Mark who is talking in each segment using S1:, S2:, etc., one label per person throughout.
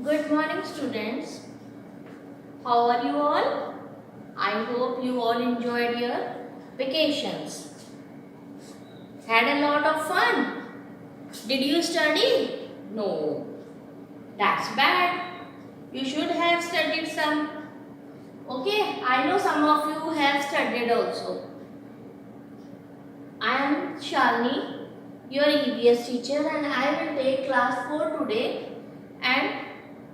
S1: Good morning, students. How are you all? I hope you all enjoyed your vacations. Had a lot of fun. Did you study? No. That's bad. You should have studied some. Okay, I know some of you have studied also. I am Shalini, your EVS teacher, and I will take class 4 today, and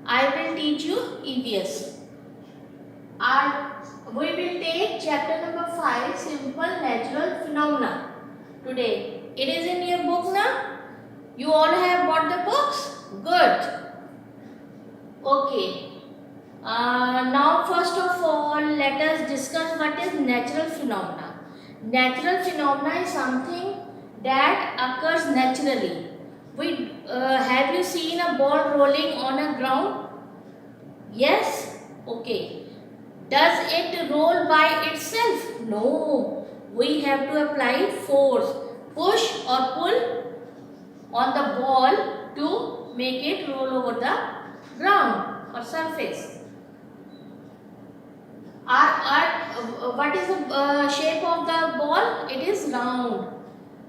S1: I will teach you EVS. We will take chapter number 5, Simple Natural Phenomena. Today, it is in your book now. You all have bought the books? Good. Okay. Now first of all, let us discuss what is natural phenomena. Natural phenomena is something that occurs naturally. Have you seen a ball rolling on a ground? Yes? Okay. Does it roll by itself? No. We have to apply force, push or pull on the ball to make it roll over the ground or surface. What is the shape of the ball? It is round.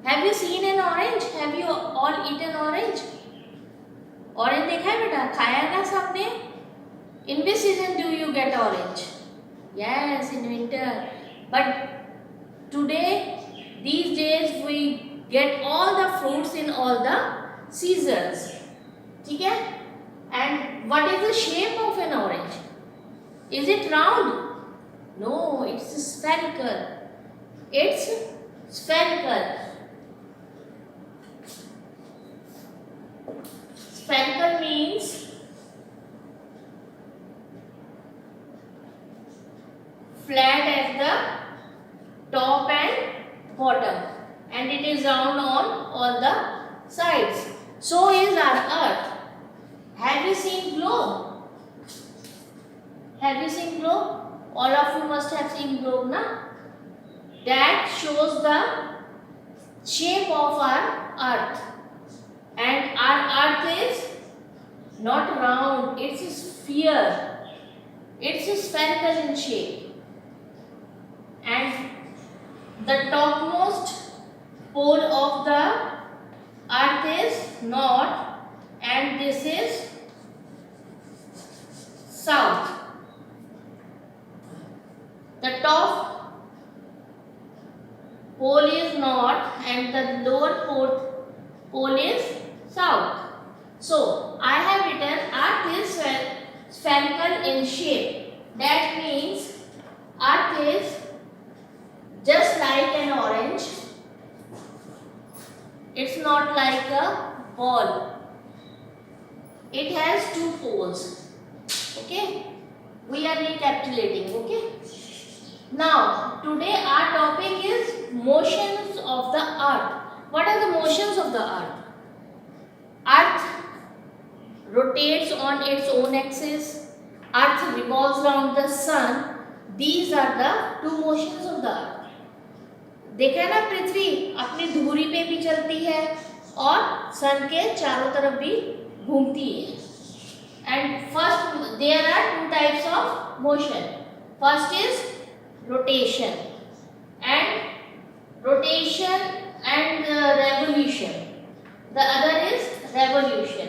S1: Have you seen an orange? Have you all eaten orange? Orange देखा है बेटा? खाया ना सबने? In which season do you get orange? Yes, in winter. But today, these days, we get all the fruits in all the seasons. ठीक है? And what is the shape of an orange? Is it round? No, it's spherical. It's spherical. Spherical means flat at the top and bottom, and it is round on all the sides. So is our earth. Have you seen globe? Have you seen globe? All of you must have seen globe, na? That shows the shape of our earth. And our earth is not round, it's a sphere. It's spherical in shape. And the topmost pole of the earth is north, and this is south. The top pole is north and the lower pole is south. So, I have written earth is spherical in shape. That means earth is just like an orange. It's not like a ball. It has two poles. Okay? We are recapitulating. Okay? Now, today our topic is motions of the earth. What are the motions of the earth? Earth rotates on its own axis. Earth revolves around the sun. These are the two motions of the earth. देखा ना पृथ्वी अपनी धुरी पे भी चलती है और सन के चारों तरफ भी घूमती है. And first there are two types of motion. First is rotation and revolution. The other is revolution.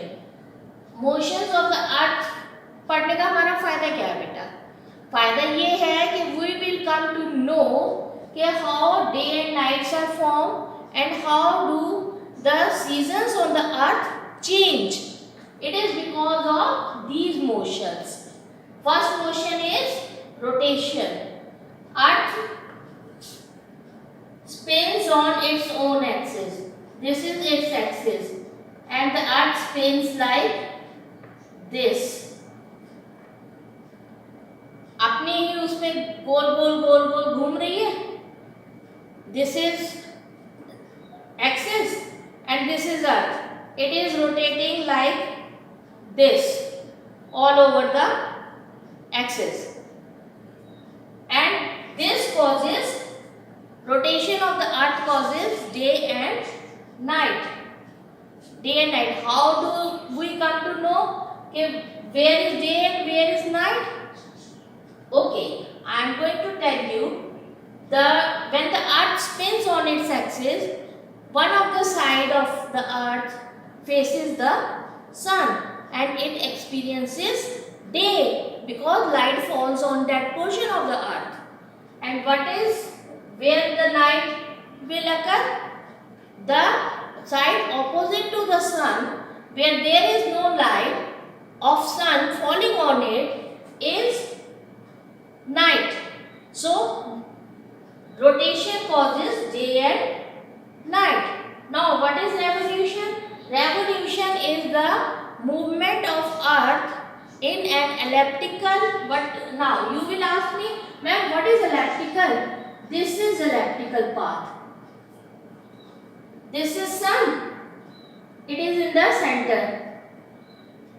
S1: Motions of the earth पढ़ने का हमारा फायदा क्या है बेटा? फायदा ये है कि we will come to know कि how day and nights are formed and how do the seasons on the earth change. It is because of these motions. First motion is rotation. Earth spins on its own axis. This is its axis, and the earth spins like this. अपने ही उसमें गोल गोल गोल गोल घूम रही है. This is axis and this is earth. It is rotating like this all over the axis, and this causes rotation of the earth causes day and night. Day and night. How do we come to know कि where is day and where is night? Okay, I am going to tell you, when the earth spins on its axis, one of the side of the earth faces the sun and it experiences day because light falls on that portion of the earth. And what is where the night will occur? The side opposite to the sun, where there is no light of sun falling on it, is night. So rotation causes day and night. Now what is revolution? Revolution is the movement of earth in an elliptical. But now you will ask me, ma'am, what is elliptical? This is elliptical path. This is sun. It is in the center.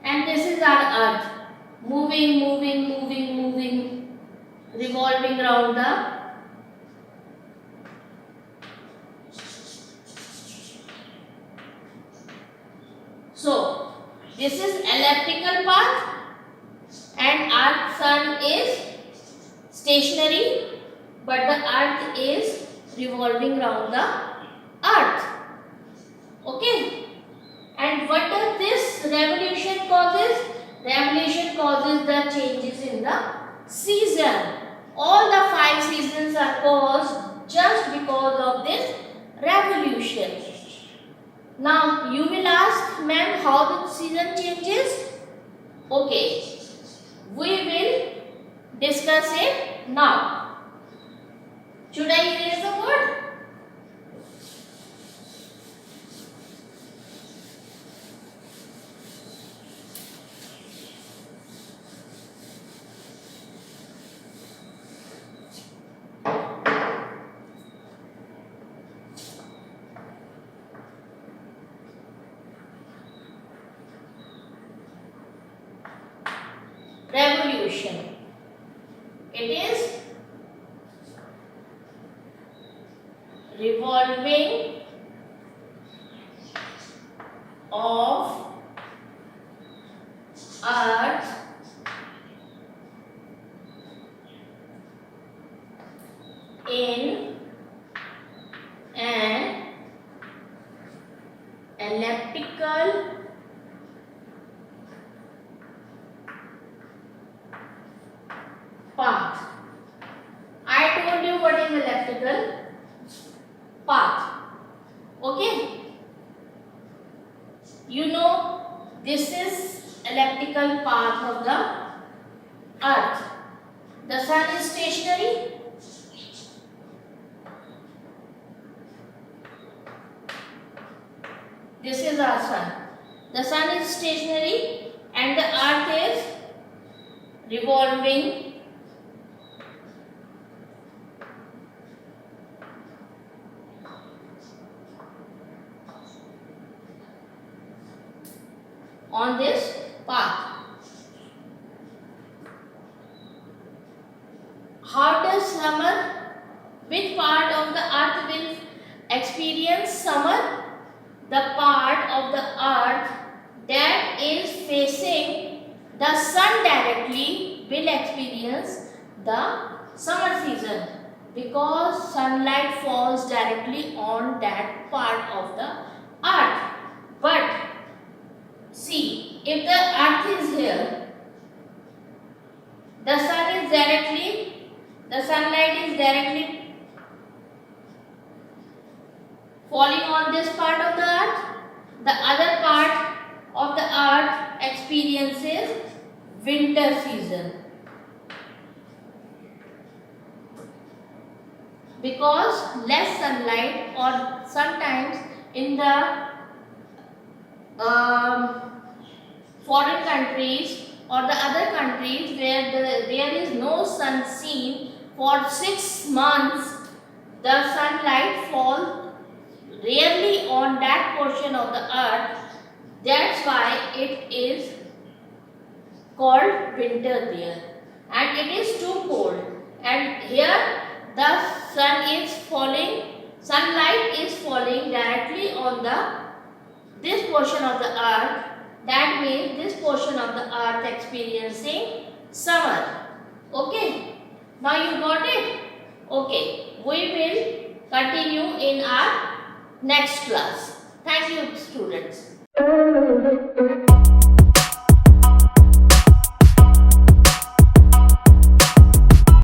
S1: And this is our earth. Moving, moving, moving, moving, revolving around the So, this is elliptical path and our sun is stationary, but the earth is revolving around the earth. Okay. And what does this revolution causes? Revolution causes the changes in the season. All the 5 seasons are caused just because of this revolution. Now you will ask, ma'am, how the season changes? Okay, we will discuss it now. Should I erase the word? Revolution. It is revolving of earth in an elliptical path. I told you what is elliptical path. Okay. You know this is elliptical path of the earth. The sun is stationary. This is our sun. The sun is stationary and the earth is revolving on this path. How does summer, which part of the earth will experience summer? The part of the earth that is facing the sun directly will experience the summer season because sunlight falls directly on that part of the earth. But see, if the earth is here, the sunlight is directly falling on this part of the earth. The other part of the earth experiences winter season because less sunlight, or sometimes in the foreign countries or the other countries where there is no sun seen for 6 months, the sunlight falls rarely on that portion of the earth. That's why it is called winter there, and it is too cold. And here the sunlight is falling directly on this portion of the earth, That means this portion of the earth experiencing summer. Okay. Now you got it? Okay. We will continue in our next class. Thank you, students.